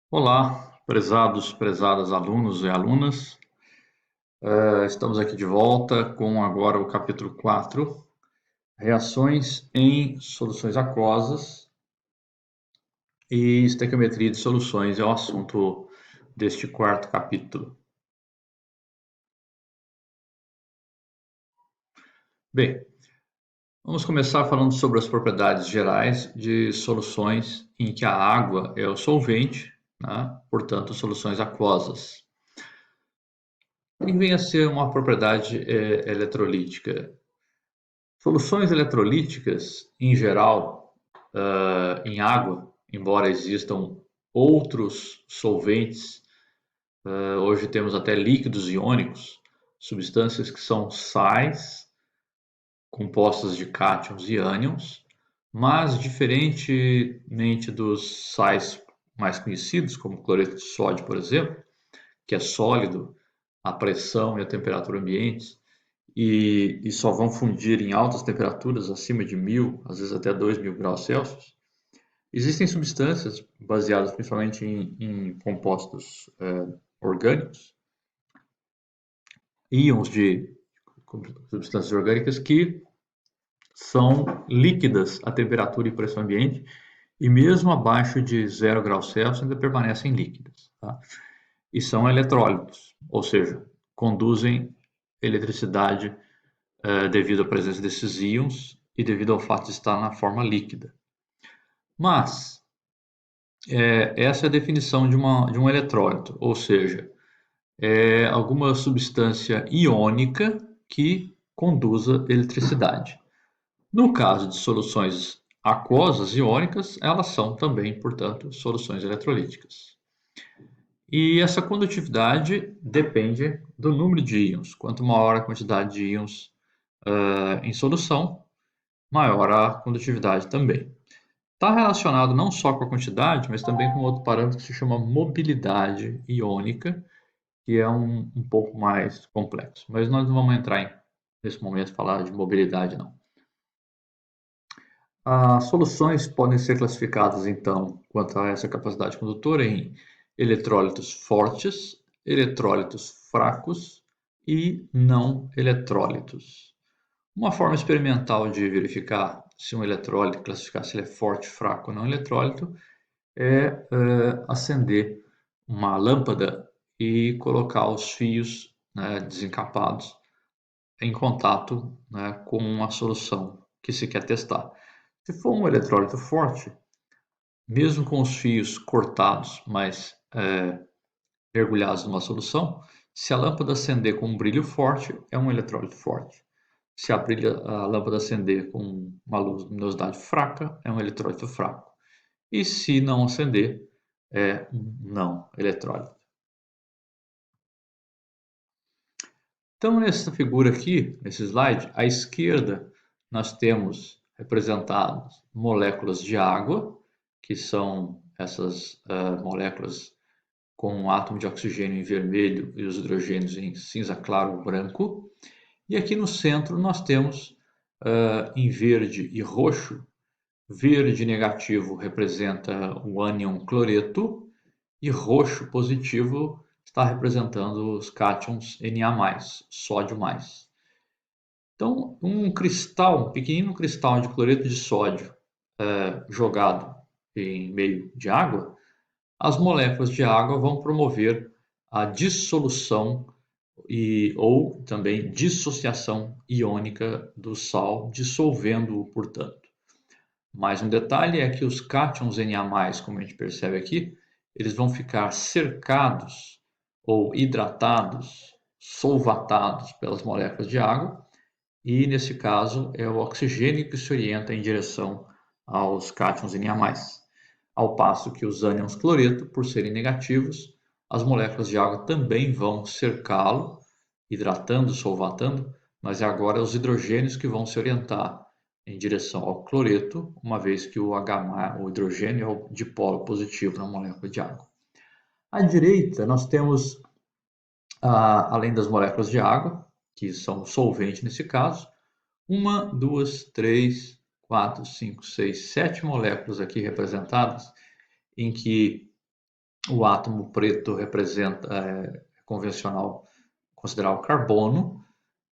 Olá, prezadas alunos e alunas. Estamos aqui de volta com agora o capítulo 4, reações em soluções aquosas e estequiometria de soluções é o assunto deste quarto capítulo. Bem, vamos começar falando sobre as propriedades gerais de soluções em que a água é o solvente, né? Portanto, soluções aquosas. O que vem a ser uma propriedade eletrolítica? Soluções eletrolíticas, em geral, em água, embora existam outros solventes, hoje temos até líquidos iônicos, substâncias que são sais compostas de cátions e ânions, mas diferentemente dos sais mais conhecidos, como cloreto de sódio, por exemplo, que é sólido à pressão e à temperatura ambientes, e só vão fundir em altas temperaturas, acima de 1000, às vezes até 2000 graus Celsius, existem substâncias baseadas principalmente em compostos orgânicos, íons de substâncias orgânicas que são líquidas à temperatura e pressão ambiente e mesmo abaixo de 0 graus Celsius ainda permanecem líquidas. Tá? E são eletrólitos, ou seja, conduzem eletricidade devido à presença desses íons e devido ao fato de estar na forma líquida. Mas essa é a definição de um eletrólito, ou seja, é alguma substância iônica que conduza eletricidade. No caso de soluções aquosas iônicas, elas são também, portanto, soluções eletrolíticas. E essa condutividade depende do número de íons. Quanto maior a quantidade de íons em solução, maior a condutividade também. Está relacionado não só com a quantidade, mas também com outro parâmetro que se chama mobilidade iônica, que é um pouco mais complexo. Mas nós não vamos entrar nesse momento falar de mobilidade, não. As soluções podem ser classificadas, então, quanto a essa capacidade condutora, em eletrólitos fortes, eletrólitos fracos e não eletrólitos. Uma forma experimental de verificar se um eletrólito, classificar se ele é forte, fraco ou não eletrólito, é acender uma lâmpada e colocar os fios, né, desencapados em contato, né, com a solução que se quer testar. Se for um eletrólito forte, mesmo com os fios cortados, mas mergulhados numa solução, se a lâmpada acender com um brilho forte, é um eletrólito forte. Se a lâmpada acender com uma luminosidade fraca, é um eletrólito fraco. E se não acender, é um não eletrólito. Então, nessa figura aqui, nesse slide, à esquerda, nós temos representadas moléculas de água, que são essas moléculas com um átomo de oxigênio em vermelho e os hidrogênios em cinza claro ou branco. E aqui no centro nós temos em verde e roxo. Verde negativo representa o ânion cloreto e roxo positivo está representando os cátions Na+, sódio+. Então, um pequenino cristal de cloreto de sódio jogado em meio de água, as moléculas de água vão promover a dissolução ou também dissociação iônica do sal, dissolvendo-o, portanto. Mais um detalhe é que os cátions Na+, como a gente percebe aqui, eles vão ficar cercados ou hidratados, solvatados pelas moléculas de água, e nesse caso é o oxigênio que se orienta em direção aos cátions Na+. Ao passo que os ânions cloreto, por serem negativos, as moléculas de água também vão cercá-lo, hidratando, solvatando, mas agora os hidrogênios que vão se orientar em direção ao cloreto, uma vez que o H+, o hidrogênio é o dipolo positivo na molécula de água. À direita, nós temos, além das moléculas de água, que são solvente nesse caso, uma, duas, três, quatro, cinco, seis, sete moléculas aqui representadas, em que O átomo preto representa, convencional, considerar o carbono,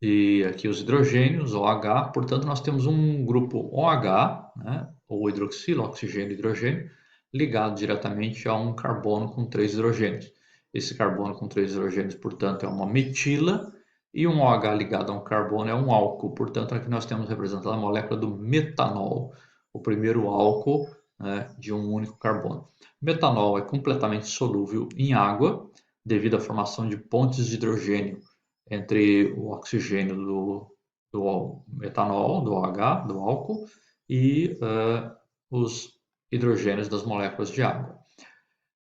e aqui os hidrogênios, OH. Portanto, nós temos um grupo OH, né, ou hidroxilo, oxigênio e hidrogênio, ligado diretamente a um carbono com 3 hidrogênios. Esse carbono com 3 hidrogênios, portanto, é uma metila, e um OH ligado a um carbono é um álcool. Portanto, aqui nós temos representada a molécula do metanol, o primeiro álcool, né, de um único carbono. Metanol é completamente solúvel em água, devido à formação de pontes de hidrogênio entre o oxigênio do metanol, do OH, do álcool, e os hidrogênios das moléculas de água.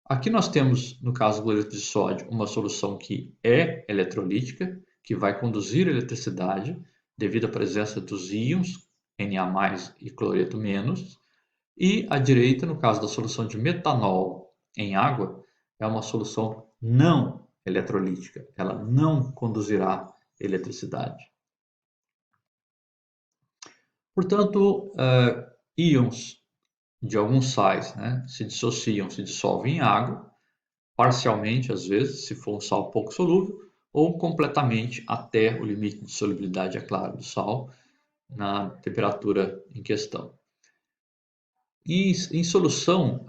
Aqui nós temos, no caso do cloreto de sódio, uma solução que é eletrolítica, que vai conduzir eletricidade devido à presença dos íons Na+ e cloreto-, e à direita, no caso da solução de metanol em água, é uma solução não eletrolítica, ela não conduzirá eletricidade. Portanto, íons de alguns sais, né, se dissociam, se dissolvem em água, parcialmente às vezes, se for um sal pouco solúvel, ou completamente até o limite de solubilidade, é claro, do sal, na temperatura em questão. E em solução,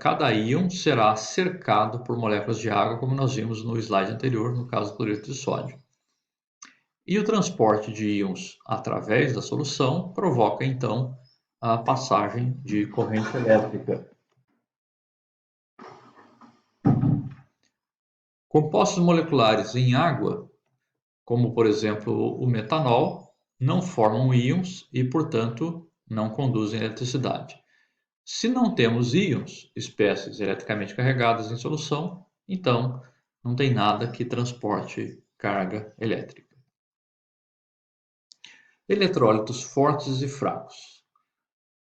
cada íon será cercado por moléculas de água, como nós vimos no slide anterior, no caso do cloreto de sódio. E o transporte de íons através da solução provoca, então, a passagem de corrente elétrica. Compostos moleculares em água, como por exemplo o metanol, não formam íons e, portanto, não conduzem eletricidade. Se não temos íons, espécies eletricamente carregadas em solução, então não tem nada que transporte carga elétrica. Eletrólitos fortes e fracos.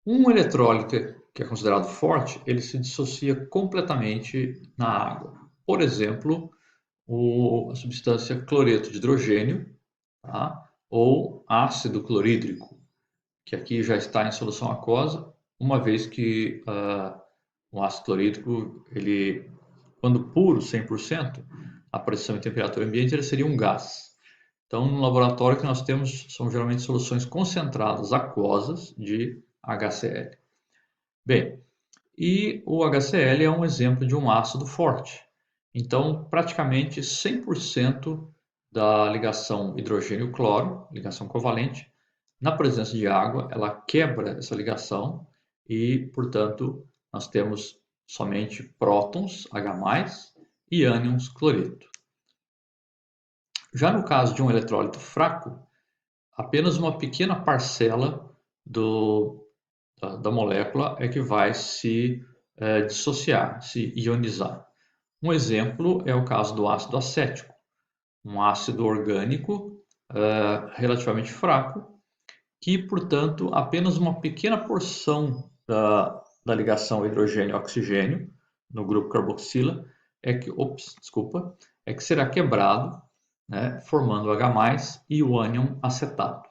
Um eletrólito que é considerado forte, ele se dissocia completamente na água. Por exemplo, a substância cloreto de hidrogênio, tá? Ou ácido clorídrico, que aqui já está em solução aquosa, uma vez que o ácido clorídrico, ele, quando puro, 100%, a pressão e temperatura ambiente, ele seria um gás. Então, no laboratório, o que nós temos são geralmente soluções concentradas aquosas de HCl. Bem, e o HCl é um exemplo de um ácido forte. Então, praticamente 100% da ligação hidrogênio-cloro, ligação covalente, na presença de água, ela quebra essa ligação e, portanto, nós temos somente prótons, H+, e ânions, cloreto. Já no caso de um eletrólito fraco, apenas uma pequena parcela da molécula é que vai se dissociar, se ionizar. Um exemplo é o caso do ácido acético, um ácido orgânico relativamente fraco, que, portanto, apenas uma pequena porção da ligação hidrogênio-oxigênio no grupo carboxila é que será quebrado, né, formando H+ e o ânion acetato.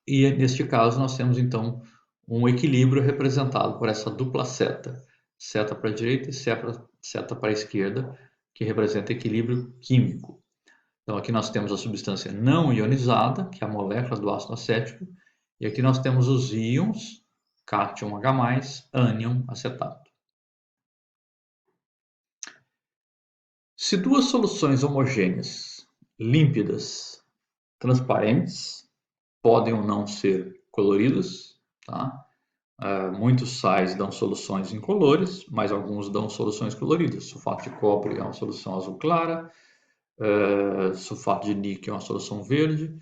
E neste caso nós temos então um equilíbrio representado por essa dupla seta, seta para a direita e seta para a esquerda, que representa equilíbrio químico. Então aqui nós temos a substância não ionizada, que é a molécula do ácido acético, e aqui nós temos os íons, cátion H+, ânion acetato. Se duas soluções homogêneas, límpidas, transparentes, podem ou não ser coloridas, tá? Muitos sais dão soluções incolores, mas alguns dão soluções coloridas. Sulfato de cobre é uma solução azul clara, sulfato de níquel é uma solução verde,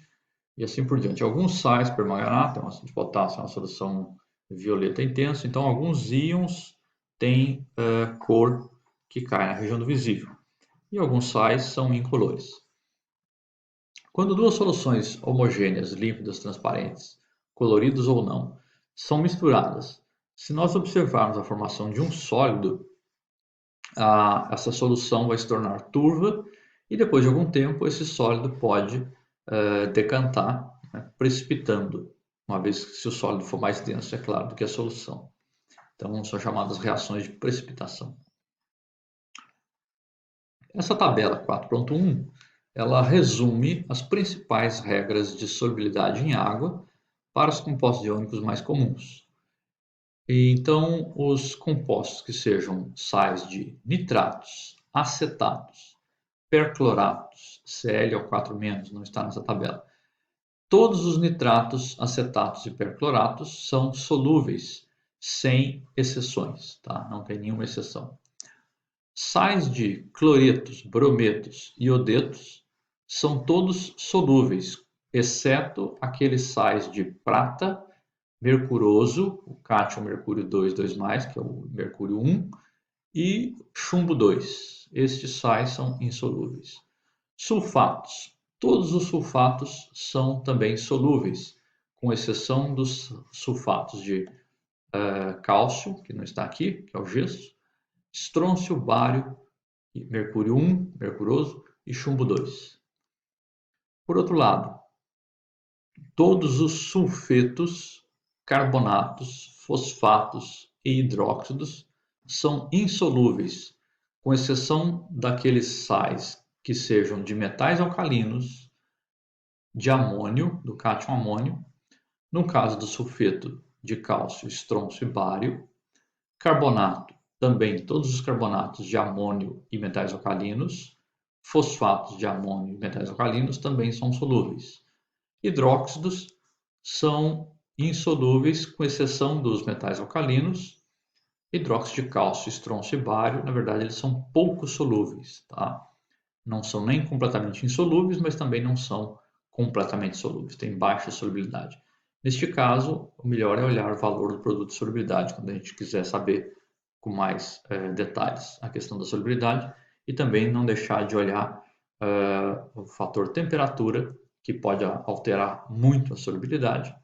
e assim por diante. Alguns sais, permanganato de potássio é uma solução violeta intensa, então alguns íons têm cor que cai na região do visível, e alguns sais são incolores. Quando duas soluções homogêneas, límpidas, transparentes, coloridas ou não, são misturadas, se nós observarmos a formação de um sólido, essa solução vai se tornar turva e depois de algum tempo esse sólido pode decantar, né, precipitando, uma vez que se o sólido for mais denso, é claro, do que a solução. Então são chamadas reações de precipitação. Essa tabela 4.1, ela resume as principais regras de solubilidade em água para os compostos iônicos mais comuns. Então, os compostos que sejam sais de nitratos, acetatos, percloratos, Cl4-, não está nessa tabela. Todos os nitratos, acetatos e percloratos são solúveis, sem exceções, tá? Não tem nenhuma exceção. Sais de cloretos, brometos e iodetos são todos solúveis, exceto aqueles sais de prata, mercuroso, o cátion mercúrio 2, 2+, que é o mercúrio 1, e chumbo 2. Estes sais são insolúveis. Sulfatos. Todos os sulfatos são também solúveis, com exceção dos sulfatos de cálcio, que não está aqui, que é o gesso, estrôncio, bário, mercúrio 1, mercuroso, e chumbo 2. Por outro lado, todos os sulfetos, carbonatos, fosfatos e hidróxidos são insolúveis, com exceção daqueles sais que sejam de metais alcalinos, de amônio, do cátion amônio, no caso do sulfeto de cálcio, estrôncio e bário, carbonato, também todos os carbonatos de amônio e metais alcalinos, fosfatos de amônio e metais alcalinos também são solúveis. Hidróxidos são insolúveis, com exceção dos metais alcalinos. Hidróxido de cálcio, estrôncio e bário, na verdade, eles são pouco solúveis, tá? Não são nem completamente insolúveis, mas também não são completamente solúveis, têm baixa solubilidade. Neste caso, o melhor é olhar o valor do produto de solubilidade, quando a gente quiser saber com mais detalhes a questão da solubilidade, e também não deixar de olhar o fator temperatura, que pode alterar muito a solubilidade,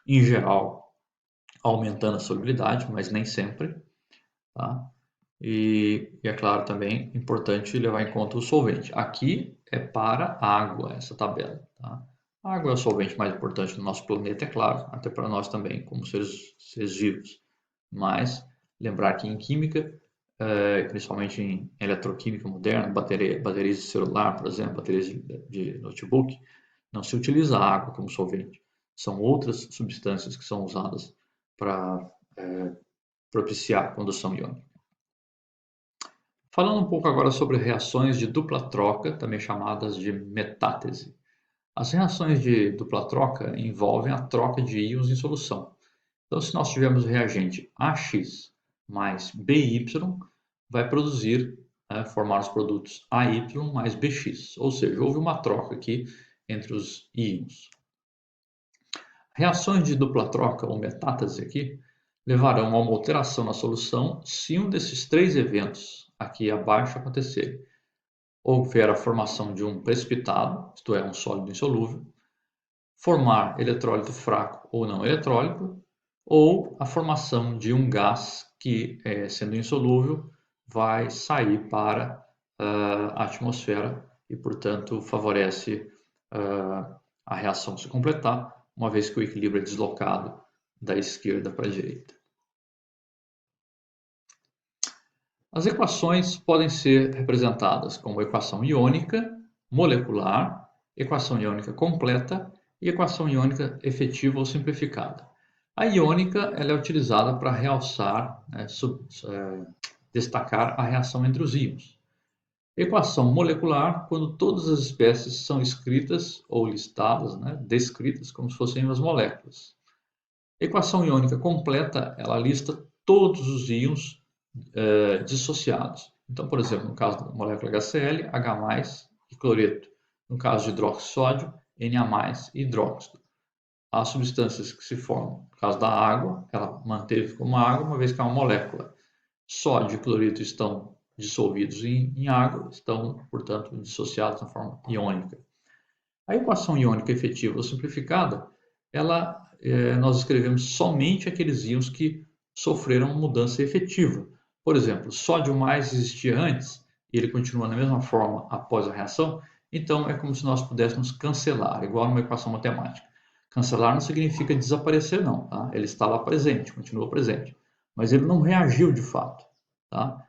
em geral aumentando a solubilidade, mas nem sempre, tá? E é claro também importante levar em conta o solvente. Aqui é para água essa tabela, tá? A água é o solvente mais importante do nosso planeta, é claro, até para nós também, como seres vivos. Mas lembrar que em química, principalmente em eletroquímica moderna, baterias de celular, por exemplo, baterias de notebook, não se utiliza a água como solvente. São outras substâncias que são usadas para propiciar a condução iônica. Falando um pouco agora sobre reações de dupla troca, também chamadas de metátese. As reações de dupla troca envolvem a troca de íons em solução. Então, se nós tivermos o reagente AX mais BY, vai produzir, formar os produtos AY mais BX, ou seja, houve uma troca aqui entre os íons. Reações de dupla troca, ou metátese aqui, levarão a uma alteração na solução se um desses três eventos aqui abaixo acontecer. Houver a formação de um precipitado, isto é, um sólido insolúvel, formar eletrólito fraco ou não eletrólito, ou a formação de um gás que, sendo insolúvel, vai sair para a atmosfera e, portanto, favorece a reação se completar, uma vez que o equilíbrio é deslocado da esquerda para a direita. As equações podem ser representadas como equação iônica, molecular, equação iônica completa e equação iônica efetiva ou simplificada. A iônica ela é utilizada para realçar, destacar a reação entre os íons. Equação molecular, quando todas as espécies são escritas ou listadas, descritas como se fossem as moléculas. Equação iônica completa, ela lista todos os íons dissociados. Então, por exemplo, no caso da molécula HCl, H+, e cloreto. No caso de hidróxido de sódio, Na+, e hidróxido. As substâncias que se formam, no caso da água, ela manteve como água, uma vez que é uma molécula. Sódio e cloreto estão dissolvidos em água, estão, portanto, dissociados na forma iônica. A equação iônica efetiva ou simplificada, nós escrevemos somente aqueles íons que sofreram mudança efetiva. Por exemplo, sódio mais existia antes e ele continua na mesma forma após a reação, então é como se nós pudéssemos cancelar, igual numa equação matemática. Cancelar não significa desaparecer, não, tá? Ele está lá presente, continua presente, mas ele não reagiu de fato, tá?